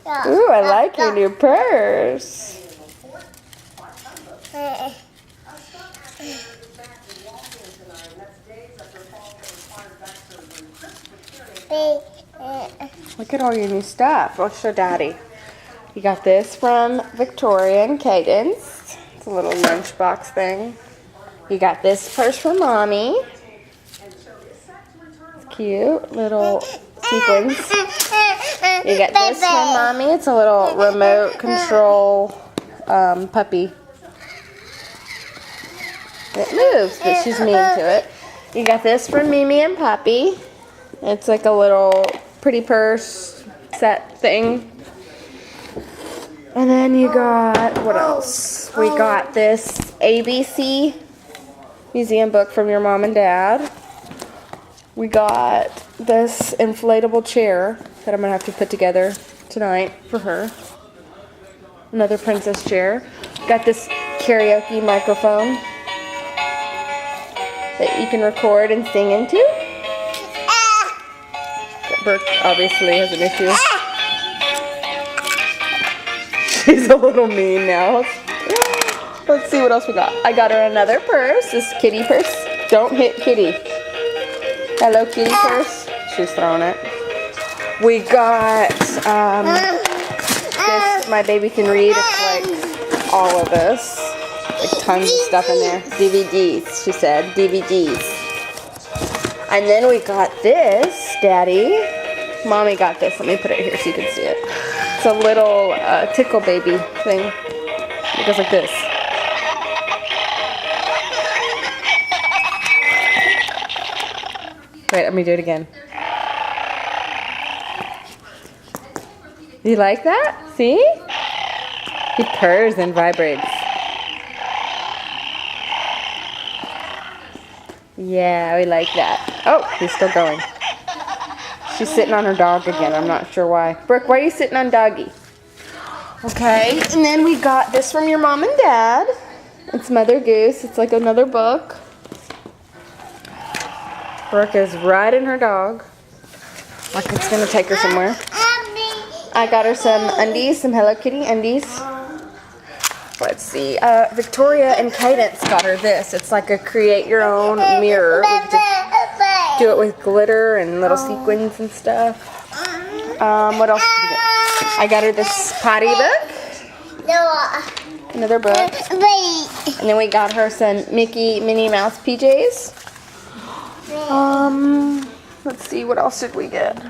Ooh, I like your new purse. Look at all your new stuff. I'll show Daddy. You got this from Victoria and Cadence. It's a little lunchbox thing. You got this purse from Mommy. It's cute. Little sequins. You got this from Mommy. It's a little remote control puppy. It moves, but she's mean to it. You got this from Mimi and Poppy. It's like a little pretty purse set thing. And then you got, what else? We got this ABC museum book from your mom and dad. We got this inflatable chair that I'm going to have to put together tonight for her. Another princess chair. Got this karaoke microphone that you can record and sing into. Brooke obviously has an issue. She's a little mean now. Let's see what else we got. I got her another purse. This kitty purse. Don't hit Kitty. Hello, kitty purse. She's throwing it. We got this. My baby can read. It's like all of this. Like tons of stuff in there. DVDs, she said. DVDs. And then we got this, Daddy. Mommy got this. Let me put it here so you can see it. It's a little tickle baby thing. It goes like this. Wait, let me do it again. You like that? See? He purrs and vibrates. Yeah, we like that. Oh, he's still going. She's sitting on her dog again. I'm not sure why. Brooke, why are you sitting on Doggy? Okay, and then we got this from your mom and dad. It's Mother Goose. It's like another book. Brooke is riding her dog. Like it's going to take her somewhere. I got her some undies, some Hello Kitty undies. Let's see. Victoria and Cadence got her this. It's like a create your own mirror. Do it with glitter and little sequins and stuff. What else did we get? I got her this potty book. Another book. And then we got her some Mickey Minnie Mouse PJs. Let's see. What else did we get?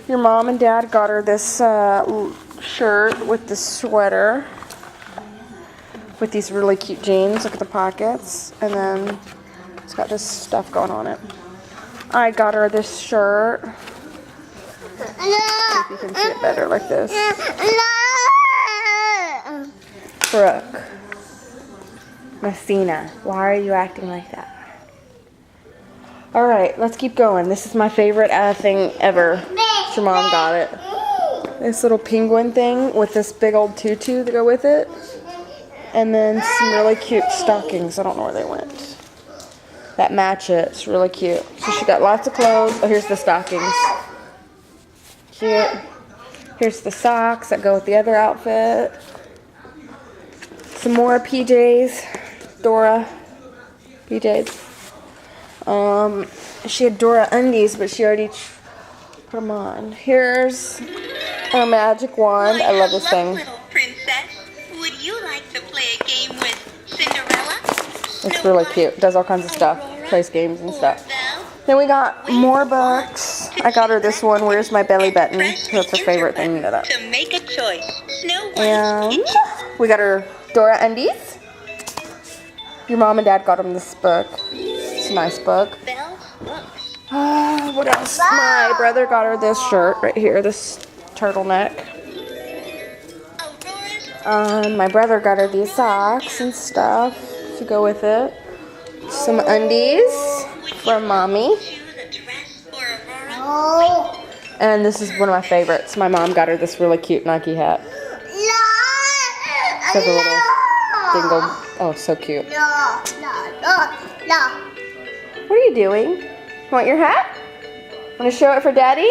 Your mom and dad got her this shirt with the sweater. With these really cute jeans. Look at the pockets. And then it's got this stuff going on it. I got her this shirt. If you can see it better like this. Brooke. Messina, why are you acting like that? Alright, let's keep going. This is my favorite thing ever. Your mom got it. This little penguin thing with this big old tutu to go with it. And then some really cute stockings. I don't know where they went. That match it. It's really cute. So she got lots of clothes. Oh, here's the stockings. Cute. Here's the socks that go with the other outfit. Some more PJs. Dora PJs. She had Dora undies, but she already put them on. Here's her magic wand. I love this thing. Would you like to play a game with Cinderella? It's really cute. It does all kinds of stuff. Plays games and stuff. Then we got more books. I got her this one, Where's My Belly Button? That's her favorite thing. You know that. To make a choice. And we got her Dora undies. Your mom and dad got them this book. It's a nice book. What else? My brother got her this shirt right here, this turtleneck. My brother got her these socks and stuff to go with it. Some undies from Mommy. And this is one of my favorites. My mom got her this really cute Nike hat. It's like a little dingle. Oh, so cute. What are you doing? Want your hat? Want to show it for Daddy?